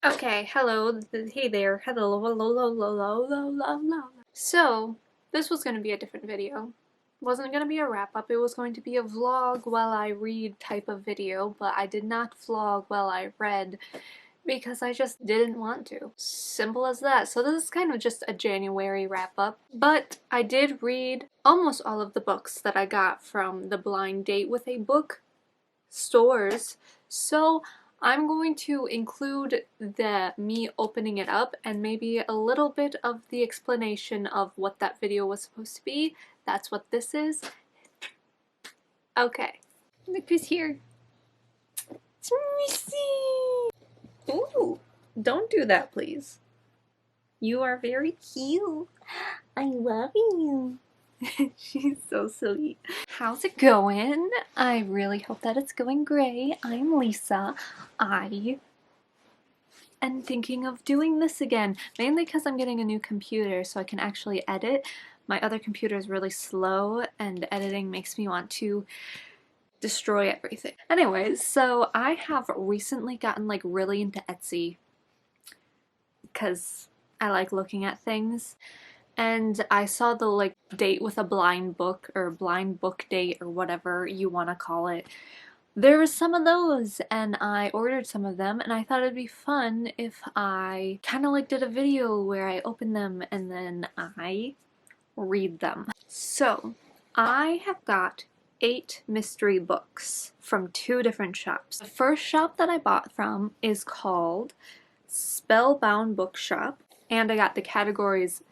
Okay, hello, hey there, hello, hello, hello, hello, hello, hello. So, this was going to be a different video. Wasn't going to be a wrap-up, it was going to be a vlog while I read type of video, but I did not vlog while I read because I just didn't want to. Simple as that. So this is kind of just a January wrap-up, but I did read almost all of the books that I got from the Blind Date with a Book stores, so I'm going to include me opening it up and maybe a little bit of the explanation of what that video was supposed to be. That's what this is. Okay. Look who's here. It's Missy! Ooh, don't do that, please. You are very cute. I love you. She's so sweet. How's it going? I really hope that it's going great. I'm Lisa. I am thinking of doing this again, mainly because I'm getting a new computer so I can actually edit. My other computer is really slow and editing makes me want to destroy everything. Anyways, so I have recently gotten like really into Etsy because I like looking at things. And I saw the like date with a blind book or blind book date or whatever you want to call it. There was some of those and I ordered some of them and I thought it'd be fun if I kind of like did a video where I open them and then I read them. So I have got 8 mystery books from 2 different shops. The first shop that I bought from is called Spellbound Bookshop, and I got the categories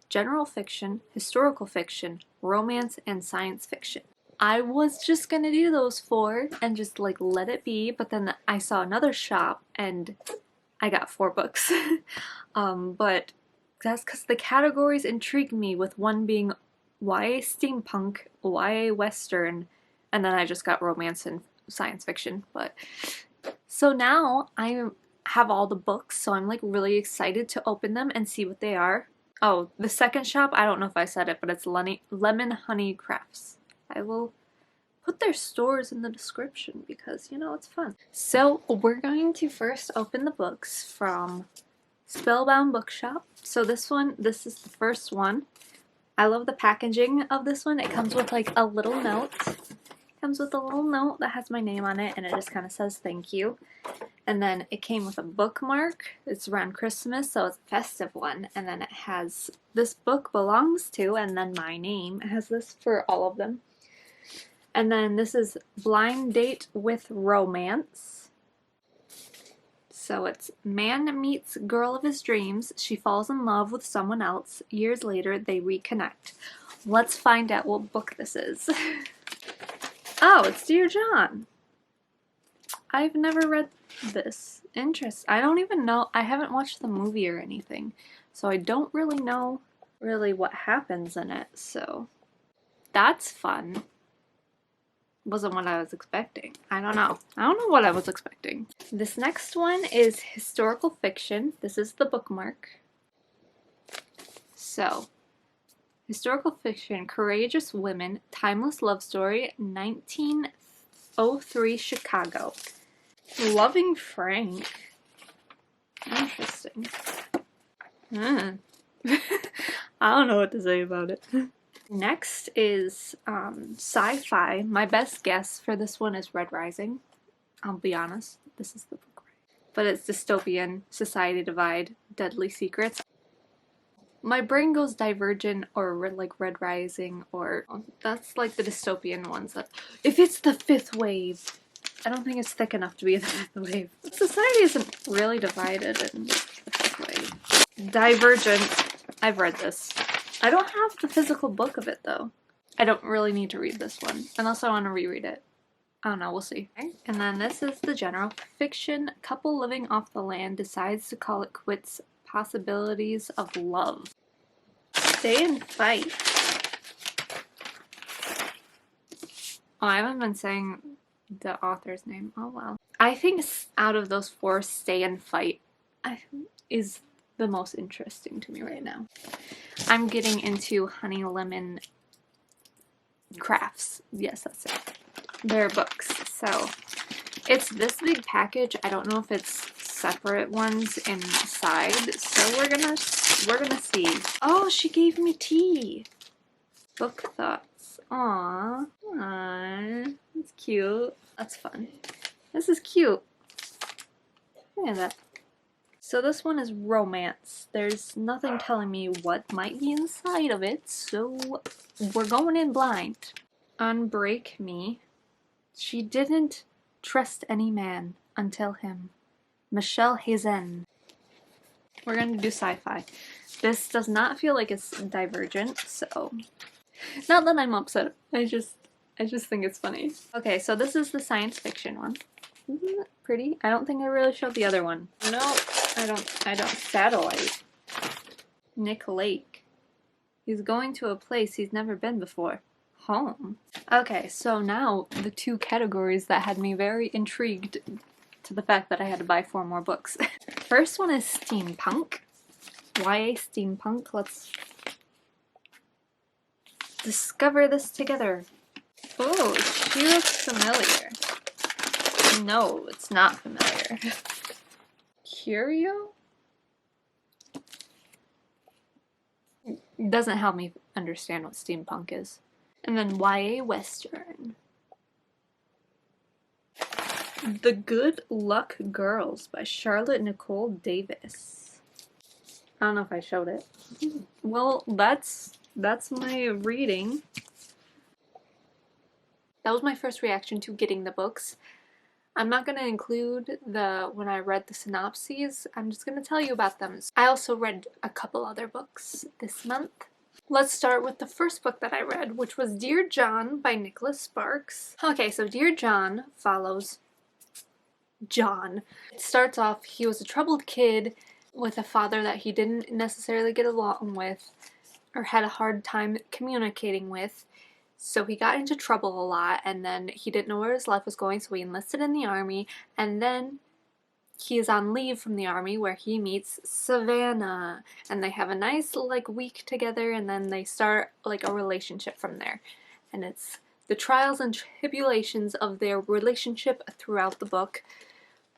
general fiction, historical fiction, romance, and science fiction. I was just gonna do those 4 and just like let it be, but then I saw another shop and I got 4 books. But that's because the categories intrigued me, with one being YA steampunk, YA western, and then I just got romance and science fiction. But so now I have all the books, so I'm like really excited to open them and see what they are. Oh, the second shop, I don't know if I said it, but it's Lemon Honey Crafts. I will put their stores in the description because, you know, it's fun. So we're going to first open the books from Spellbound Bookshop. So this is the first one. I love the packaging of this one. It comes with like a little note. It comes with a little note that has my name on it and it just kind of says thank you. And then it came with a bookmark. It's around Christmas, so it's a festive one. And then it has this book belongs to, and then my name. It has this for all of them. And then this is Blind Date with Romance. So it's man meets girl of his dreams. She falls in love with someone else. Years later, they reconnect. Let's find out what book this is. Oh, it's Dear John. I've never read this. I don't even know. I haven't watched the movie or anything, so I don't really know what happens in it, so that's fun. Wasn't what I was expecting. I don't know what I was expecting. This next one is historical fiction. This is the bookmark. So, historical fiction, courageous women, timeless love story, 1903 Chicago. Loving Frank. Interesting. I don't know what to say about it. Next is sci-fi. My best guess for this one is Red Rising. I'll be honest, this is the book. But it's dystopian, society divide, deadly secrets. My brain goes Divergent or like Red Rising, or that's like the dystopian ones. That if it's the 5th wave, I don't think it's thick enough to be the 5th wave. Society isn't really divided in the 5th wave. Divergent. I've read this. I don't have the physical book of it though. I don't really need to read this one unless I want to reread it. I don't know, we'll see. Okay. And then this is the general fiction. Couple living off the land decides to call it quits. Possibilities of love. Stay and fight. Oh, I haven't been saying the author's name. Oh well. I think out of those 4, Stay and Fight is the most interesting to me right now. I'm getting into Honey Lemon Crafts. Yes, that's it. Their books. So it's this big package. I don't know if it's separate ones inside, so we're gonna see. Oh, she gave me tea. Book thoughts. Aww. Aww. That's cute. That's fun. This is cute. Look at that. So this one is romance. There's nothing telling me what might be inside of it, so we're going in blind. Unbreak Me. She didn't trust any man until him. Michelle Hazen. We're gonna do sci-fi. This does not feel like it's Divergent, so not that I'm upset. I just think it's funny. Okay, so this is the science fiction one. Isn't it pretty? I don't think I really showed the other one. No, I don't. Satellite. Nick Lake. He's going to a place he's never been before. Home. Okay, so now the two categories that had me very intrigued to the fact that I had to buy 4 more books. First one is steampunk. YA steampunk. Let's discover this together. Oh, she looks familiar. No, it's not familiar. Curio? Doesn't help me understand what steampunk is. And then YA Western. The Good Luck Girls by Charlotte Nicole Davis. I don't know if I showed it. Well, that's my reading. That was my first reaction to getting the books. I'm not going to include when I read the synopses. I'm just going to tell you about them. I also read a couple other books this month. Let's start with the first book that I read, which was Dear John by Nicholas Sparks. Okay, so Dear John follows John. It starts off, he was a troubled kid with a father that he didn't necessarily get along with or had a hard time communicating with. So he got into trouble a lot, and then he didn't know where his life was going, so he enlisted in the army, and then he is on leave from the army where he meets Savannah, and they have a nice week together, and then they start a relationship from there. And it's the trials and tribulations of their relationship throughout the book,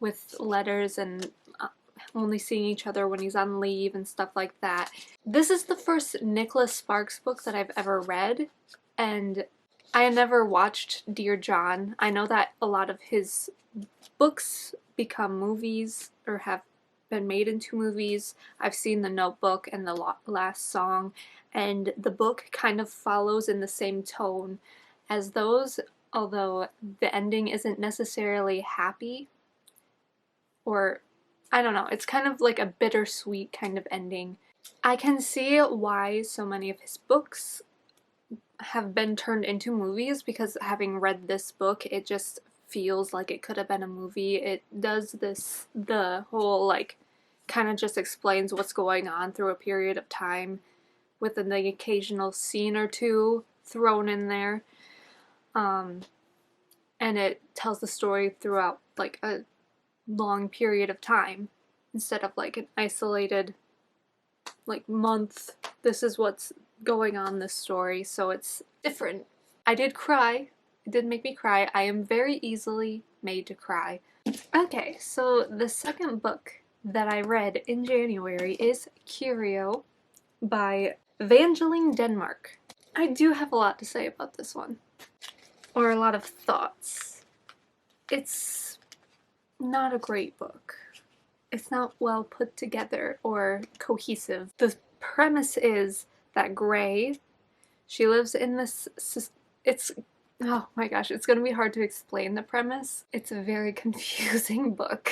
with letters and only seeing each other when he's on leave and stuff like that. This is the first Nicholas Sparks book that I've ever read, and I had never watched Dear John. I know that a lot of his books become movies or have been made into movies. I've seen The Notebook and The Last Song, and the book kind of follows in the same tone as those, although the ending isn't necessarily happy, or I don't know, it's kind of like a bittersweet kind of ending. I can see why so many of his books have been turned into movies, because having read this book, it just feels like it could have been a movie. It does the whole kind of just explains what's going on through a period of time with an occasional scene or two thrown in there. And it tells the story throughout a long period of time instead of an isolated month. This is what's going on this story, so it's different. I did cry. It did make me cry. I am very easily made to cry. Okay, so the second book that I read in January is Curio by Evangeline Denmark. I do have a lot to say about this one, or a lot of thoughts. It's not a great book. It's not well put together or cohesive. The premise is that Gray, she lives in this, oh my gosh, it's gonna be hard to explain the premise. It's a very confusing book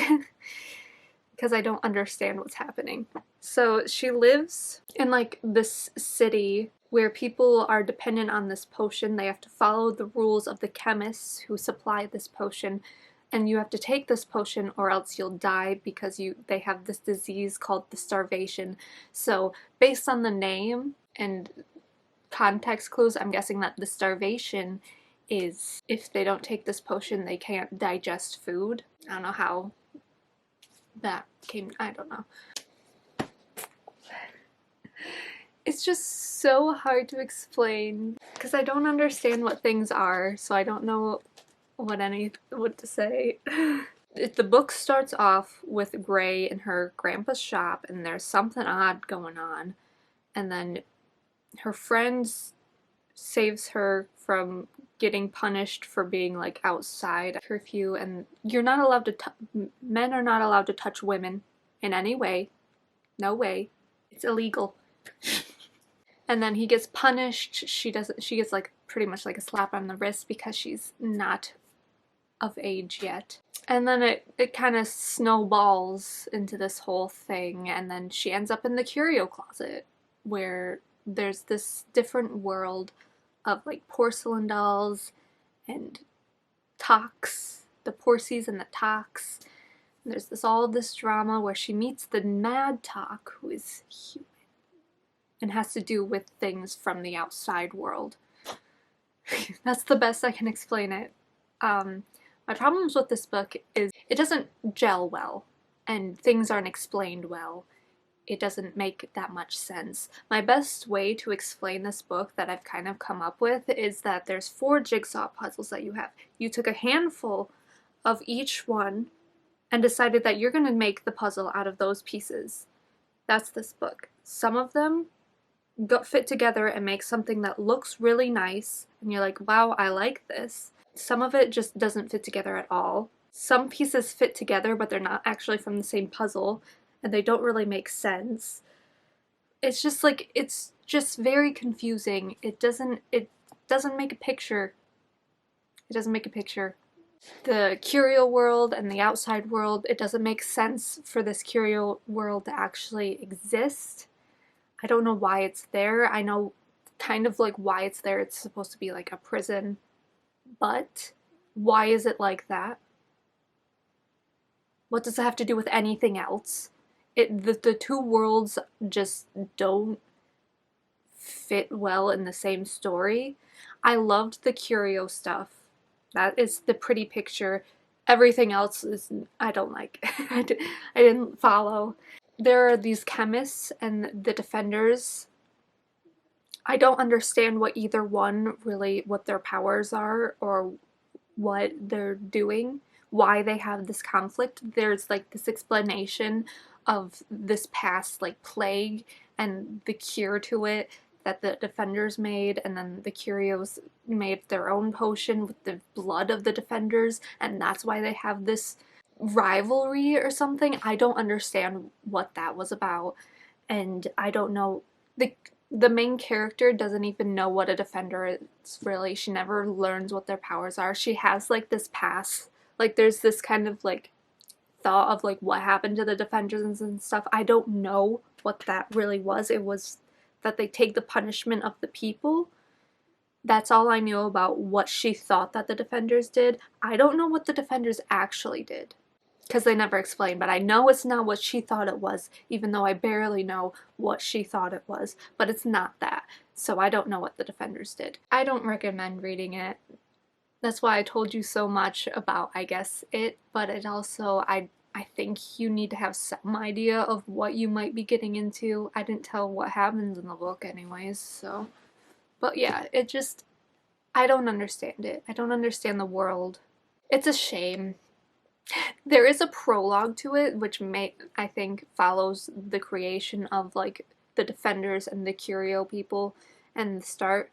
because I don't understand what's happening. So she lives in this city where people are dependent on this potion. They have to follow the rules of the chemists who supply this potion, and you have to take this potion or else you'll die because they have this disease called the starvation. So based on the name and context clues, I'm guessing that the starvation is if they don't take this potion, they can't digest food. I don't know how that came, I don't know. It's just so hard to explain because I don't understand what things are, so I don't know what to say. The book starts off with Gray in her grandpa's shop, and there's something odd going on. And then her friend saves her from getting punished for being like outside curfew, and you're not allowed to men are not allowed to touch women in any way. No way. It's illegal. And then he gets punished. She gets like pretty much like a slap on the wrist because she's not of age yet. And then it kind of snowballs into this whole thing, and then she ends up in the curio closet where there's this different world of like porcelain dolls and talks, the Porcies and the talks. And there's all this drama where she meets the mad talk, who is human and has to do with things from the outside world. That's the best I can explain it. My problems with this book is it doesn't gel well, and things aren't explained well. It doesn't make that much sense. My best way to explain this book that I've kind of come up with is that there's 4 jigsaw puzzles that you have. You took a handful of each one and decided that you're going to make the puzzle out of those pieces. That's this book. Some of them fit together and make something that looks really nice, and you're like, wow, I like this. Some of it just doesn't fit together at all. Some pieces fit together, but they're not actually from the same puzzle, and they don't really make sense. It's just like, it's just very confusing. It doesn't make a picture. It doesn't make a picture. The Curio world and the outside world, it doesn't make sense for this Curio world to actually exist. I don't know why it's there. I know kind of like why it's there. It's supposed to be like a prison, but why is it like that? What does it have to do with anything else? The 2 worlds just don't fit well in the same story. I loved the Curio stuff. That is the pretty picture. Everything else is, I don't like. I didn't follow. There are these chemists and the defenders. I don't understand what either one really, what their powers are or what they're doing, why they have this conflict. There's like this explanation of this past like plague and the cure to it that the defenders made, and then the Curios made their own potion with the blood of the defenders, and that's why they have this rivalry or something. I don't understand what that was about, and I don't know. The main character doesn't even know what a defender is, really. She never learns what their powers are. She has like this past, like there's this kind of like thought of like what happened to the defenders and stuff. I don't know what that really was. It was that they take the punishment of the people. That's all I knew about what she thought that the defenders did. I don't know what the defenders actually did, because they never explained, but I know it's not what she thought it was, even though I barely know what she thought it was, but it's not that. So I don't know what the defenders did. I don't recommend reading it. That's why I told you so much about, I guess, it, but it also, I think you need to have some idea of what you might be getting into. I didn't tell what happens in the book anyways, so. But yeah, it just, I don't understand it. I don't understand the world. It's a shame. There is a prologue to it, which I think follows the creation of like the defenders and the Curio people and the start.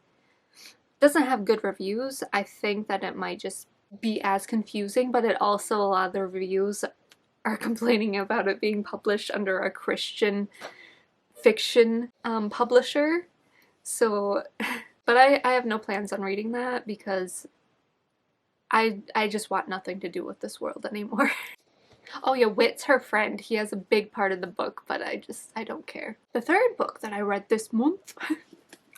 Doesn't have good reviews. I think that it might just be as confusing, but it also, a lot of the reviews are complaining about it being published under a Christian fiction publisher. So, but I have no plans on reading that because I just want nothing to do with this world anymore. Oh yeah, Whit's her friend. He has a big part of the book, but I don't care. The 3rd book that I read this month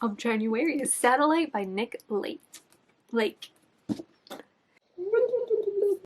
of January is Satellite by Nick Lake.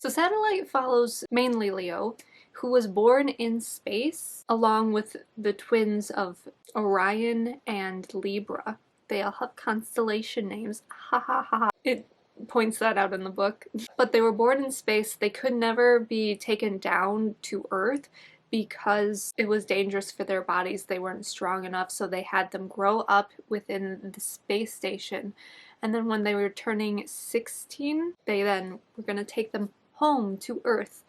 So Satellite follows mainly Leo, who was born in space along with the twins of Orion and Libra. They all have constellation names. Ha ha ha ha. It points that out in the book. But they were born in space. They could never be taken down to Earth because it was dangerous for their bodies. They weren't strong enough, so they had them grow up within the space station. And then when they were turning 16, they then were going to take them home to Earth,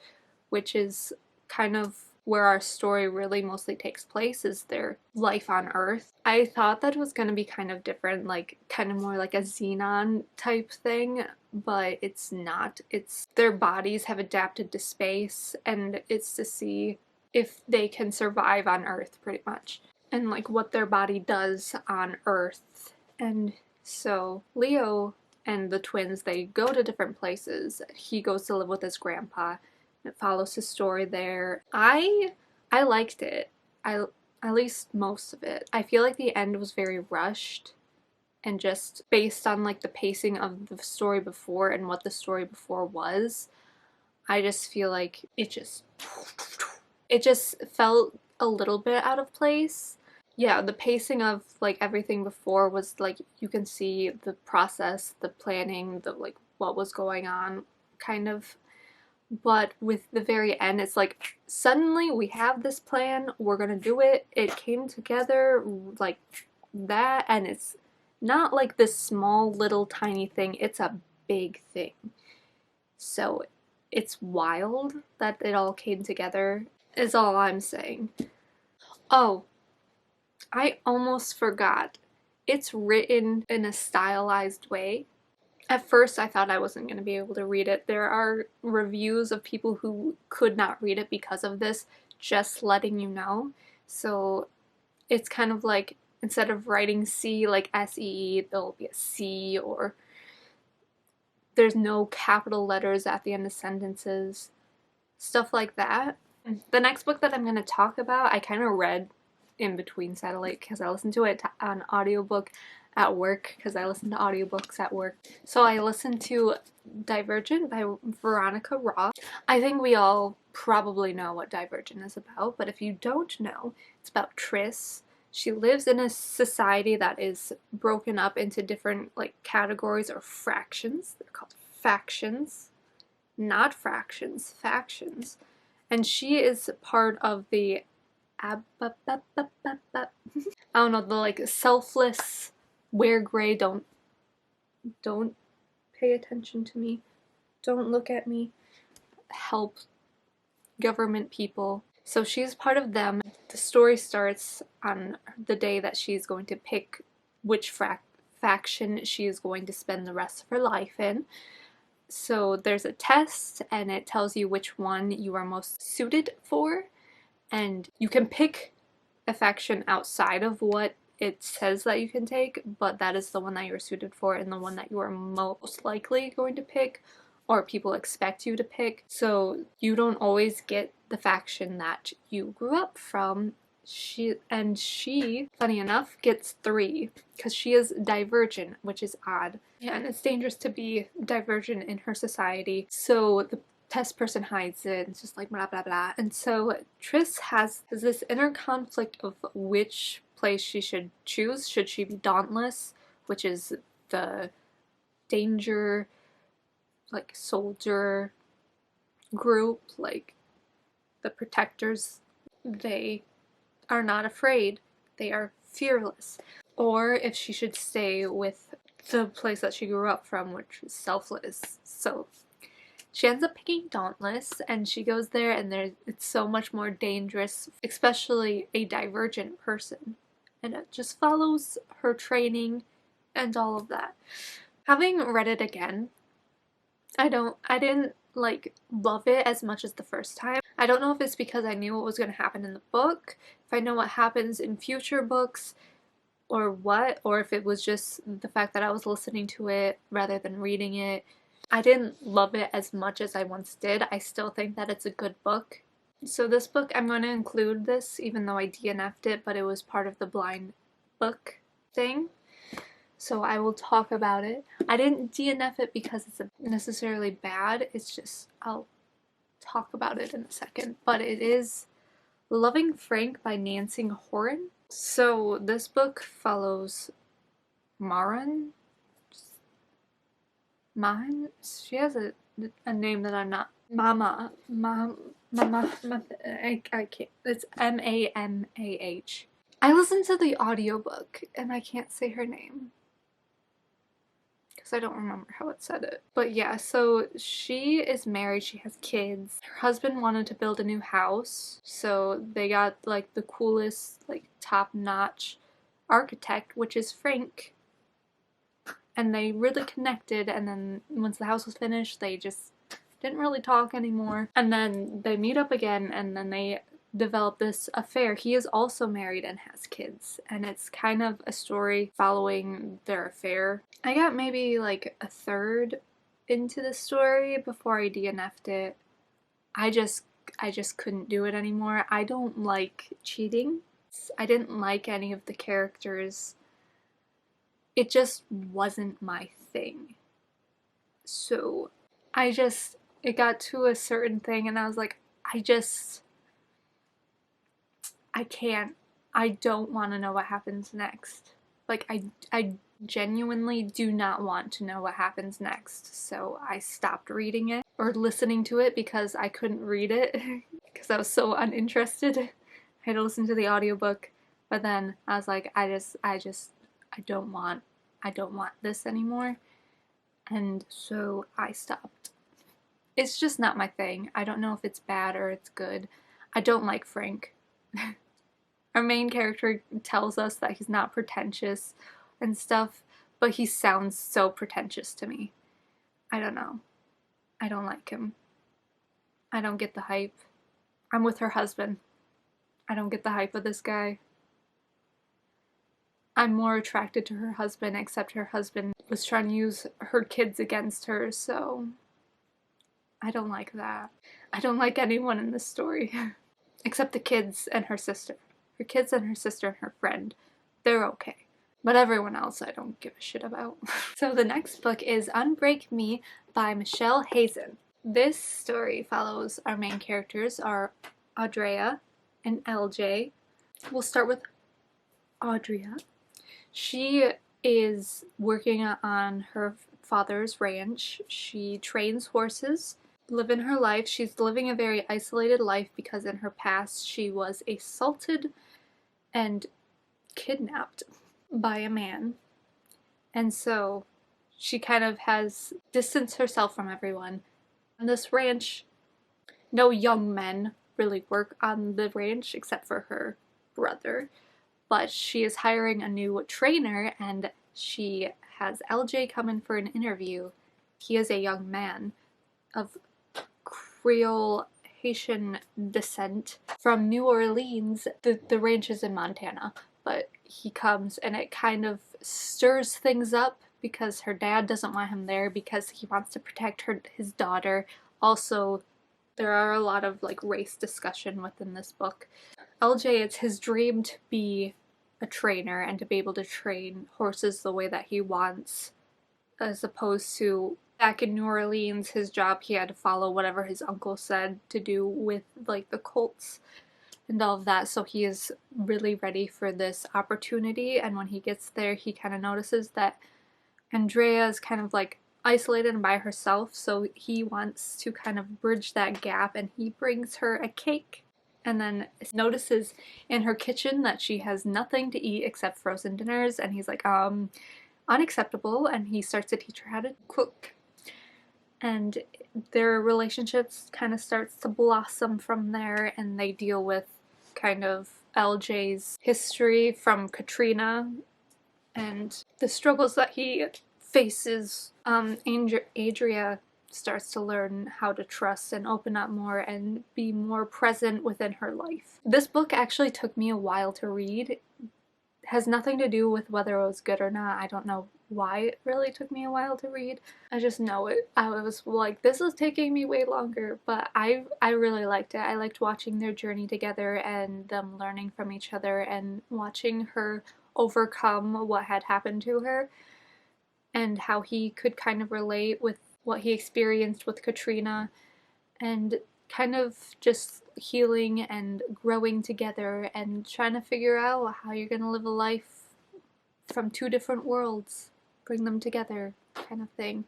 which is kind of where our story really mostly takes place, is their life on Earth. I thought that was going to be kind of different, like kind of more like a Xenon type thing, but it's not. It's their bodies have adapted to space, and it's to see if they can survive on Earth, pretty much, and like what their body does on Earth. And so Leo and the twins, they go to different places. He goes to live with his grandpa. It follows his story there. I liked it. I At least most of it. I feel like the end was very rushed, and just based on like the pacing of the story before and what the story before was, I just feel like it just felt a little bit out of place. Yeah, the pacing of like everything before was like, you can see the process, the planning, the like what was going on kind of. But with the very end, it's like suddenly we have this plan, we're gonna do it. It came together like that, and it's not like this small little tiny thing, it's a big thing. So it's wild that it all came together, is all I'm saying. Oh, I almost forgot. It's written in a stylized way. At first, I thought I wasn't going to be able to read it. There are reviews of people who could not read it because of this, just letting you know. So it's kind of like, instead of writing C like S-E-E, there'll be a C, or there's no capital letters at the end of sentences. Stuff like that. The next book that I'm going to talk about, I kind of read in between Satellite because I listened to it on audiobook at work, because I listen to audiobooks at work. So I listened to Divergent by Veronica Roth. I think we all probably know what Divergent is about, but if you don't know, it's about Triss. She lives in a society that is broken up into different like categories or fractions. They're called factions, not fractions, factions. And she is part of the I don't know, the like selfless, wear gray, don't pay attention to me, don't look at me, help government people. So she's part of them. The story starts on the day that she's going to pick which faction she is going to spend the rest of her life in. So there's a test, and it tells you which one you are most suited for, and you can pick a faction outside of what it says that you can take, but that is the one that you're suited for and the one that you are most likely going to pick, or people expect you to pick. So you don't always get the faction that you grew up from. She, funny enough, gets 3 because she is divergent, which is odd. Yeah, and it's dangerous to be divergent in her society. So the test person hides it, and it's just like blah blah blah. And so Triss has this inner conflict of which place she should choose. Should she be Dauntless, which is the danger like soldier group, like the protectors? They are not afraid, they are fearless. Or if she should stay with the place that she grew up from, which is selfless. So she ends up picking Dauntless, and she goes there, and it's so much more dangerous, especially a divergent person. And it just follows her training and all of that. Having read it again, I didn't like love it as much as the first time. I don't know if it's because I knew what was going to happen in the book, if I know what happens in future books, or what, or if it was just the fact that I was listening to it rather than reading it. I didn't love it as much as I once did. I still think that it's a good book. So this book, I'm going to include this even though I DNF'd it, but it was part of the blind book thing. So I will talk about it. I didn't DNF it because it's necessarily bad, it's just, I'll talk about it in a second. But it is Loving Frank by Nancy Horan. So this book follows Marin. She has a name that I'm not. Mama. I can't. It's Mamah. I listened to the audiobook and I can't say her name. because I don't remember how it said it. But yeah, so she is married, she has kids. Her husband wanted to build a new house, so they got like the coolest, like top-notch architect, which is Frank. And they really connected, and then once the house was finished, they just didn't really talk anymore. And then they meet up again, and then they develop this affair. He is also married and has kids, and it's kind of a story following their affair. I got maybe like a third into the story before I DNF'd it. I just couldn't do it anymore. I don't like cheating. I didn't like any of the characters. It just wasn't my thing. So it got to a certain thing and I was like, I can't. I don't want to know what happens next. Like, I genuinely do not want to know what happens next. So I stopped reading it or listening to it because I couldn't read it because I was so uninterested. I had to listen to the audiobook, but then I was like, I don't want this anymore. And so I stopped. It's just not my thing. I don't know if it's bad or it's good. I don't like Frank. Our main character tells us that he's not pretentious and stuff, but he sounds so pretentious to me. I don't know. I don't like him. I don't get the hype. I'm with her husband. I don't get the hype of this guy. I'm more attracted to her husband, except her husband was trying to use her kids against her, so I don't like that. I don't like anyone in this story. Except the kids and her sister. Her kids and her sister and her friend. They're okay. But everyone else I don't give a shit about. So the next book is Unbreak Me by Michelle Hazen. This story follows our main characters are Audrea and LJ. We'll start with Audrea. She is working on her father's ranch. She trains horses, living her life. She's living a very isolated life because in her past she was assaulted and kidnapped by a man. And so she kind of has distanced herself from everyone. On this ranch, no young men really work on the ranch except for her brother. But she is hiring a new trainer and she has LJ come in for an interview. He is a young man of Creole Haitian descent from New Orleans. The ranch is in Montana, but he comes and it kind of stirs things up because her dad doesn't want him there because he wants to protect his daughter. Also, there are a lot of like race discussion within this book. LJ, it's his dream to be a trainer and to be able to train horses the way that he wants, as opposed to back in New Orleans, his job, he had to follow whatever his uncle said to do with like the colts and all of that. So he is really ready for this opportunity, and when he gets there he kind of notices that Andrea is kind of like isolated and by herself, so he wants to kind of bridge that gap and he brings her a cake. And then notices in her kitchen that she has nothing to eat except frozen dinners, and he's like, unacceptable, and he starts to teach her how to cook. And their relationships kind of starts to blossom from there, and they deal with kind of LJ's history from Katrina and the struggles that he faces. Adria starts to learn how to trust and open up more and be more present within her life. This book actually took me a while to read. It has nothing to do with whether it was good or not. I don't know why it really took me a while to read. I just know it. I was like, this is taking me way longer, but I really liked it. I liked watching their journey together and them learning from each other and watching her overcome what had happened to her and how he could kind of relate with what he experienced with Katrina, and kind of just healing and growing together and trying to figure out how you're gonna live a life from two different worlds, bring them together, kind of thing.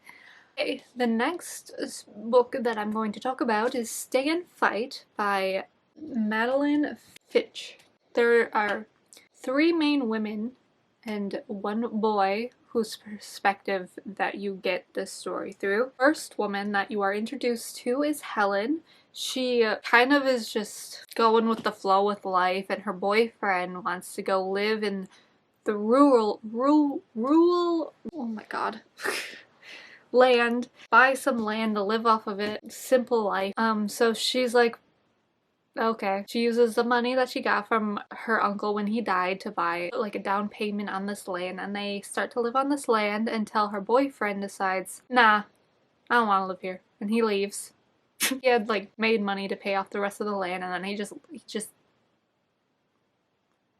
Okay, the next book that I'm going to talk about is Stay and Fight by Madeline Fitch. There are 3 main women and 1 boy whose perspective that you get this story through. First woman that you are introduced to is Helen. She kind of is just going with the flow with life, and her boyfriend wants to go live in the rural, oh my god, land, buy some land to live off of it, simple life. So she's like, okay. She uses the money that she got from her uncle when he died to buy like a down payment on this land, and they start to live on this land until her boyfriend decides, nah, I don't want to live here, and he leaves. He had like made money to pay off the rest of the land, and then he just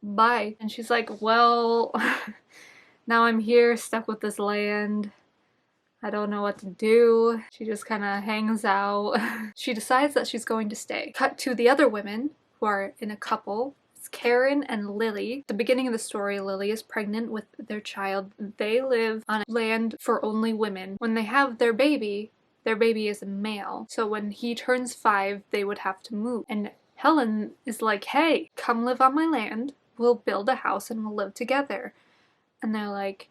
bye. And she's like, well, now I'm here stuck with this land. I don't know what to do. She just kind of hangs out. She decides that she's going to stay. Cut to the other women who are in a couple. It's Karen and Lily. At the beginning of the story, Lily is pregnant with their child. They live on land for only women. When they have their baby is a male. So when he turns 5, they would have to move. And Helen is like, hey, come live on my land. We'll build a house and we'll live together. And they're like,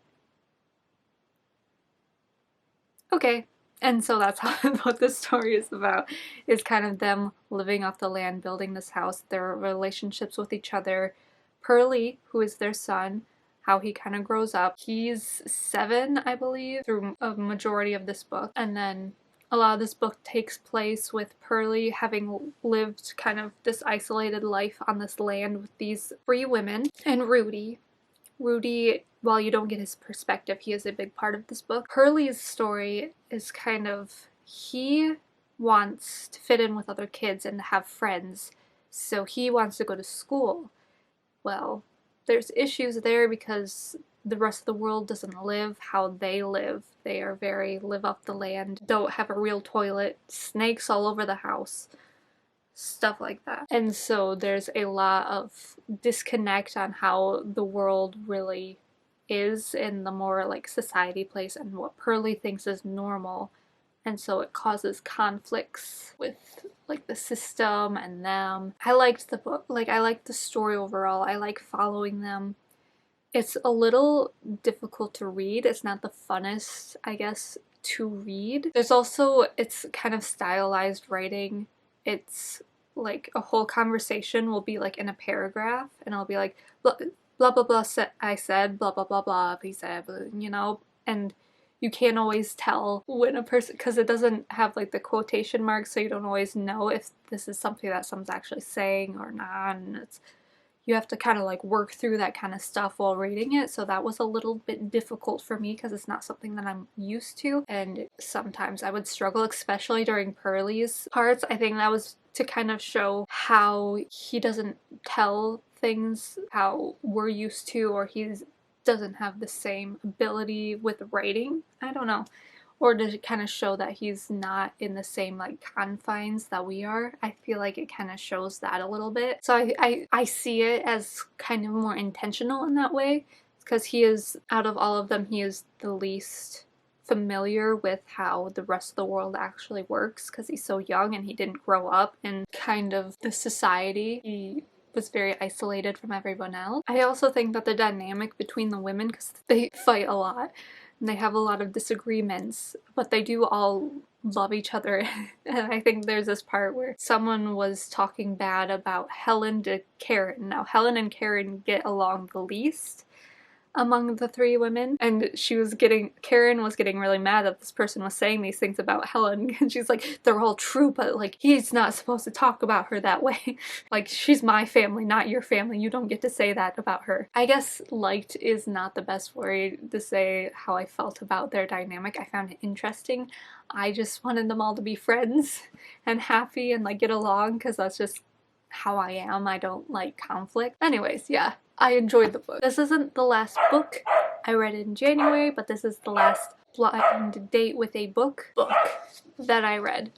okay. And so that's what this story is about, is kind of them living off the land, building this house, their relationships with each other. Pearly, who is their son, how he kind of grows up. He's 7, I believe, through a majority of this book. And then a lot of this book takes place with Pearly having lived kind of this isolated life on this land with these 3 women. And Rudy, while you don't get his perspective, he is a big part of this book. Pearly's story is kind of, he wants to fit in with other kids and have friends, so he wants to go to school. Well, there's issues there because the rest of the world doesn't live how they live. They are very live off the land, don't have a real toilet, snakes all over the house, stuff like that. And so there's a lot of disconnect on how the world really is in the more like society place and what Pearly thinks is normal. And so it causes conflicts with like the system and them. I liked the book, like I liked the story overall. I like following them. It's a little difficult to read. It's not the funnest, I guess, to read. There's also, it's kind of stylized writing. It's like a whole conversation will be like in a paragraph, and I'll be like, blah blah blah, I said, blah blah blah blah, he said, you know, and you can't always tell when a person, because it doesn't have like the quotation marks, so you don't always know if this is something that someone's actually saying or not, and it's, you have to kind of like work through that kind of stuff while reading it. So that was a little bit difficult for me because it's not something that I'm used to, and sometimes I would struggle, especially during Pearly's parts. I think that was to kind of show how he doesn't tell things how we're used to, or he doesn't have the same ability with writing. I don't know. Or to kind of show that he's not in the same like confines that we are. I feel like it kind of shows that a little bit. So I see it as kind of more intentional in that way, because he is, out of all of them, he is the least familiar with how the rest of the world actually works, because he's so young and he didn't grow up in kind of the society. He was very isolated from everyone else. I also think that the dynamic between the women, because they fight a lot, and they have a lot of disagreements, but they do all love each other. And I think there's this part where someone was talking bad about Helen to Karen. Now, Helen and Karen get along the least among the 3 women, and Karen was getting really mad that this person was saying these things about Helen, and she's like, they're all true, but like, he's not supposed to talk about her that way. Like, she's my family, not your family. You don't get to say that about her. I guess liked is not the best word to say how I felt about their dynamic. I found it interesting. I just wanted them all to be friends and happy and like get along, because that's just how I am. I don't like conflict. Anyways, yeah, I enjoyed the book. This isn't the last book I read in January, but this is the last blind date with a book that I read.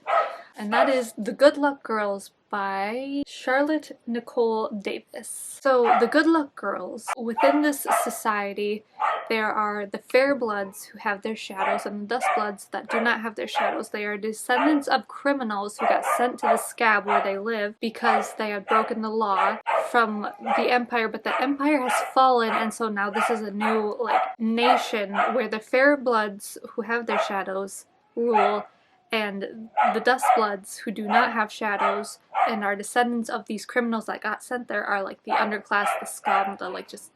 And that is The Good Luck Girls by Charlotte Nicole Davis. So The Good Luck Girls, within this society, There are the fair bloods who have their shadows and the dust bloods that do not have their shadows. They are descendants of criminals who got sent to the scab where they live because they had broken the law from the empire, but the empire has fallen, and so now this is a new like nation where the fair bloods who have their shadows rule, and the dust bloods who do not have shadows and are descendants of these criminals that got sent there are like the underclass, the scum, the like just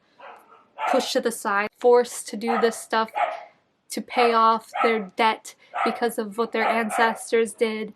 pushed to the side, forced to do this stuff to pay off their debt because of what their ancestors did,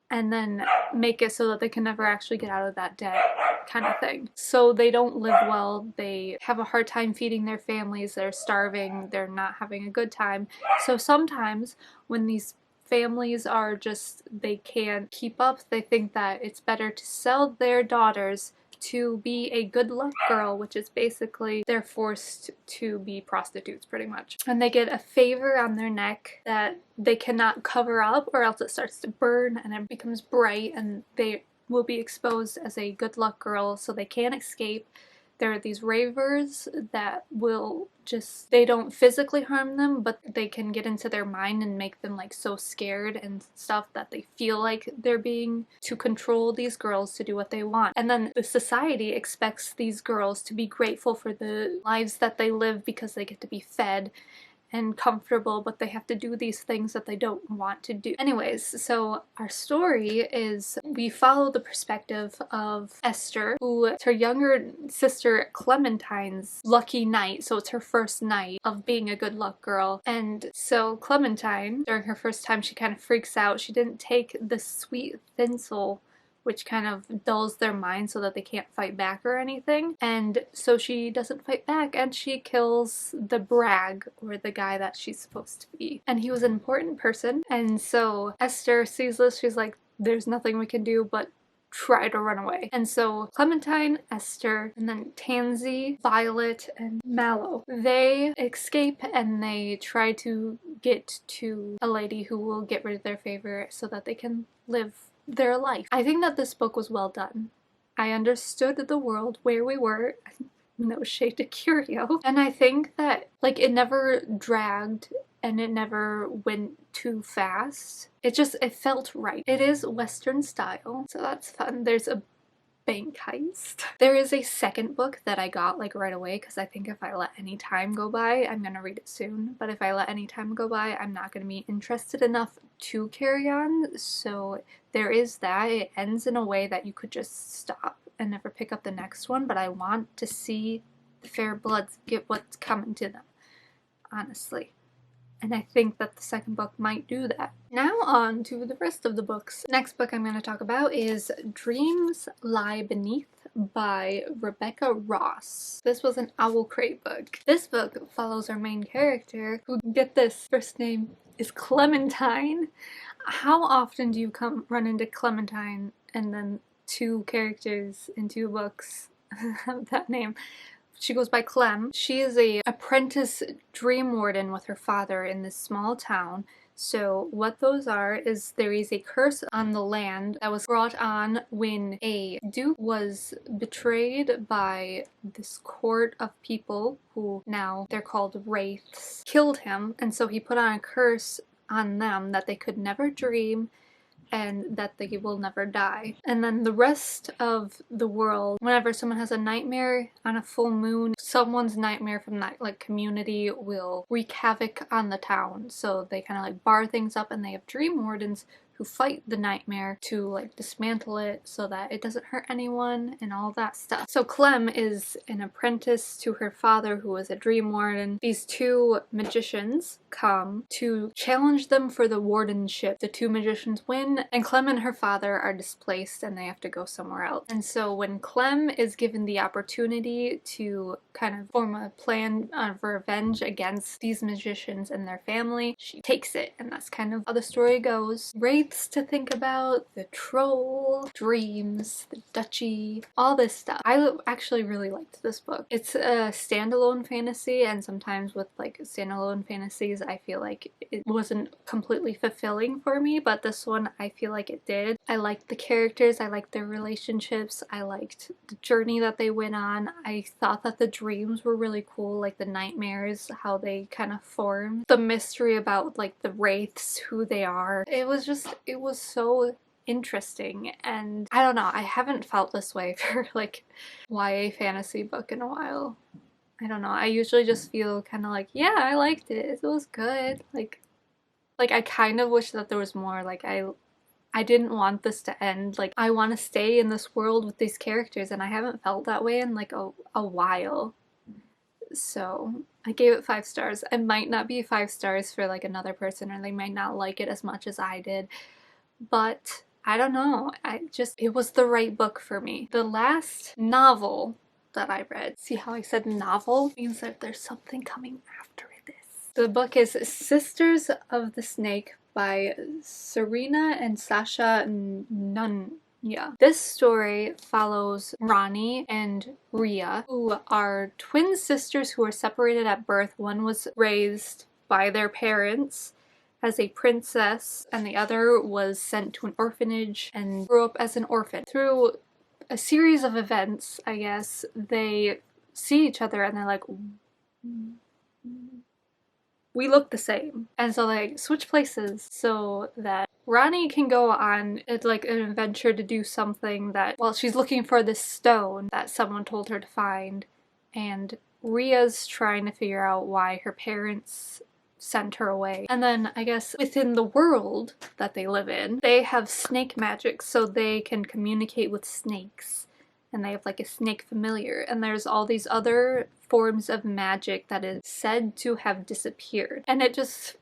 and then make it so that they can never actually get out of that debt kind of thing. So they don't live well, they have a hard time feeding their families, they're starving, they're not having a good time. So sometimes when these families are just, they can't keep up, they think that it's better to sell their daughters to be a good luck girl, which is basically they're forced to be prostitutes pretty much. And they get a favor on their neck that they cannot cover up or else it starts to burn and it becomes bright and they will be exposed as a good luck girl, so they can't escape. There are these ravers that will just, they don't physically harm them, but they can get into their mind and make them like so scared and stuff that they feel like they're being to control these girls to do what they want. And then the society expects these girls to be grateful for the lives that they live because they get to be fed and comfortable, but they have to do these things that they don't want to do. Anyways, so our story is, we follow the perspective of Esther, who it's her younger sister Clementine's lucky night, so it's her first night of being a good luck girl. And so Clementine, during her first time, she kind of freaks out. She didn't take the sweet tinsel, which kind of dulls their mind so that they can't fight back or anything. And so she doesn't fight back and she kills the brag, or the guy that she's supposed to be. And he was an important person. And so Esther sees this, she's like, there's nothing we can do but try to run away. And so Clementine, Esther, and then Tansy, Violet, and Mallow, they escape and they try to get to a lady who will get rid of their favor so that they can live their life. I think that this book was well done. I understood the world where we were. No shade to Curio. And I think that like it never dragged and it never went too fast. It felt right. It is Western style, so that's fun. There's a bank heist. There is a second book that I got like right away because I think if I let any time go by, I'm gonna read it soon, but if I let any time go by, I'm not gonna be interested enough to carry on. So there is that. It ends in a way that you could just stop and never pick up the next one, but I want to see the fair bloods get what's coming to them, honestly. And I think that the second book might do that. Now on to the rest of the books. Next book I'm going to talk about is Dreams Lie Beneath by Rebecca Ross. This was an Owl Crate book. This book follows our main character, who, get this, first name is Clementine. How often do you run into Clementine and then two characters in two books have that name? She goes by Clem. She is a apprentice dream warden with her father in this small town. So what those are is there is a curse on the land that was brought on when a duke was betrayed by this court of people who now they're called wraiths, killed him, and so he put on a curse on them that they could never dream and that they will never die. And then the rest of the world, whenever someone has a nightmare on a full moon, someone's nightmare from that like community will wreak havoc on the town. So they kind of like bar things up and they have dream wardens who fight the nightmare to like dismantle it so that it doesn't hurt anyone and all that stuff. So Clem is an apprentice to her father who is a dream warden. These two magicians come to challenge them for the wardenship. The two magicians win and Clem and her father are displaced and they have to go somewhere else. And so when Clem is given the opportunity to kind of form a plan of revenge against these magicians and their family, she takes it, and that's kind of how the story goes. Wraiths wraiths to think about, the troll, dreams, the duchy, all this stuff. I actually really liked this book. It's a standalone fantasy, and sometimes with like standalone fantasies I feel like it wasn't completely fulfilling for me, but this one I feel like it did. I liked the characters, I liked their relationships, I liked the journey that they went on. I thought that the dreams were really cool, like the nightmares, how they kind of formed. The mystery about like the wraiths, who they are. It was so interesting, and I don't know, I haven't felt this way for like YA fantasy book in a while. I don't know, I usually just feel kind of like, yeah, I liked it, it was good. Like I kind of wish that there was more. Like I didn't want this to end. Like I want to stay in this world with these characters, and I haven't felt that way in like a while. So I gave it 5 stars. It might not be 5 stars for like another person, or they might not like it as much as I did, but I don't know. It was the right book for me. The last novel that I read, see how I said novel? Means that there's something coming after this. The book is Sisters of the Snake by Serena and Sasha Nunn. Yeah. This story follows Ronnie and Rhea, who are twin sisters who were separated at birth. One was raised by their parents as a princess, and the other was sent to an orphanage and grew up as an orphan. Through a series of events, I guess, they see each other and they're like, we look the same. And so they switch places so that Ronnie can go on like an adventure to do something that, well, she's looking for this stone that someone told her to find, and Rhea's trying to figure out why her parents sent her away. And then I guess within the world that they live in, they have snake magic, so they can communicate with snakes. And they have like a snake familiar, and there's all these other forms of magic that is said to have disappeared. And it just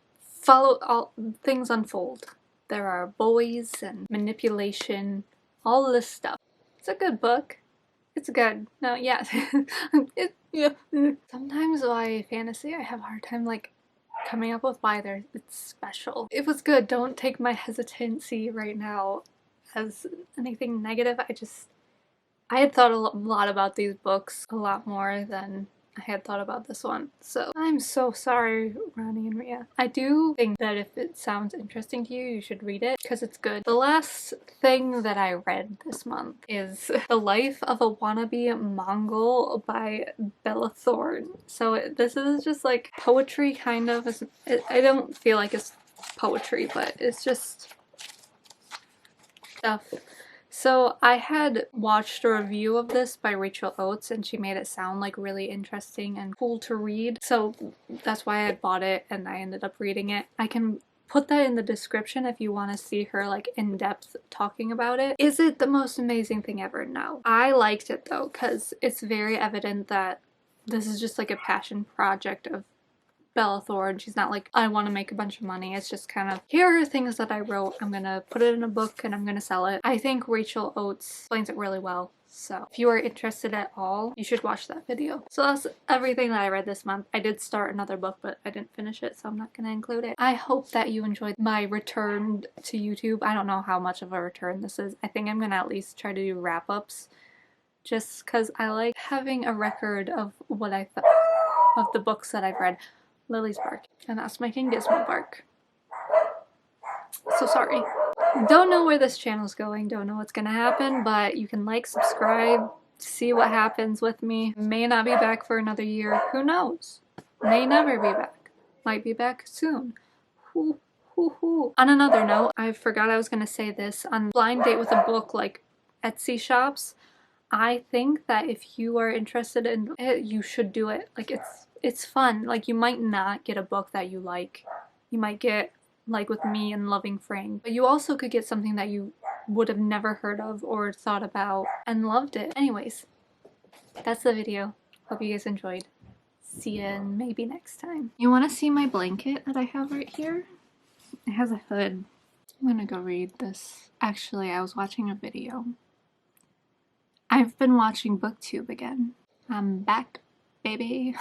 all things unfold. There are boys and manipulation, all this stuff. It's a good book. It's good. No, yeah. Yeah. Sometimes YA fantasy, I have a hard time like coming up with why it's special. It was good. Don't take my hesitancy right now as anything negative. I had thought a lot about these books, a lot more than I had thought about this one. So I'm so sorry, Ronnie and Rhea. I do think that if it sounds interesting to you, you should read it because it's good. The last thing that I read this month is The Life of a Wannabe Mongol by Bella Thorne. So this is just like poetry, kind of. I don't feel like it's poetry, but it's just stuff. So I had watched a review of this by Rachel Oates, and she made it sound like really interesting and cool to read. So that's why I had bought it and I ended up reading it. I can put that in the description if you want to see her like in depth talking about it. Is it the most amazing thing ever? No. I liked it though, because it's very evident that this is just like a passion project of Bella Thorne. She's not like, I want to make a bunch of money. It's just kind of, here are things that I wrote, I'm gonna put it in a book and I'm gonna sell it. I think Rachel Oates explains it really well. So if you are interested at all, you should watch that video. So that's everything that I read this month. I did start another book, but I didn't finish it, so I'm not gonna include it. I hope that you enjoyed my return to YouTube. I don't know how much of a return this is. I think I'm gonna at least try to do wrap-ups, just because I like having a record of what I thought of the books that I've read. Lily's bark, and that's making Gizmo bark. So sorry. Don't know where this channel's going, don't know what's gonna happen, but you can like, subscribe, see what happens with me. May not be back for another year, who knows? May never be back. Might be back soon. Hoo, hoo, hoo. On another note, I forgot I was gonna say this, on Blind Date with a Book, like Etsy shops, I think that if you are interested in it, you should do it. Like it's fun. Like you might not get a book that you like. You might get, like with me and Loving Frank, but you also could get something that you would have never heard of or thought about and loved it. Anyways, that's the video. Hope you guys enjoyed. See ya maybe next time. You want to see my blanket that I have right here? It has a hood. I'm gonna go read this. Actually, I was watching a video. I've been watching BookTube again. I'm back, baby.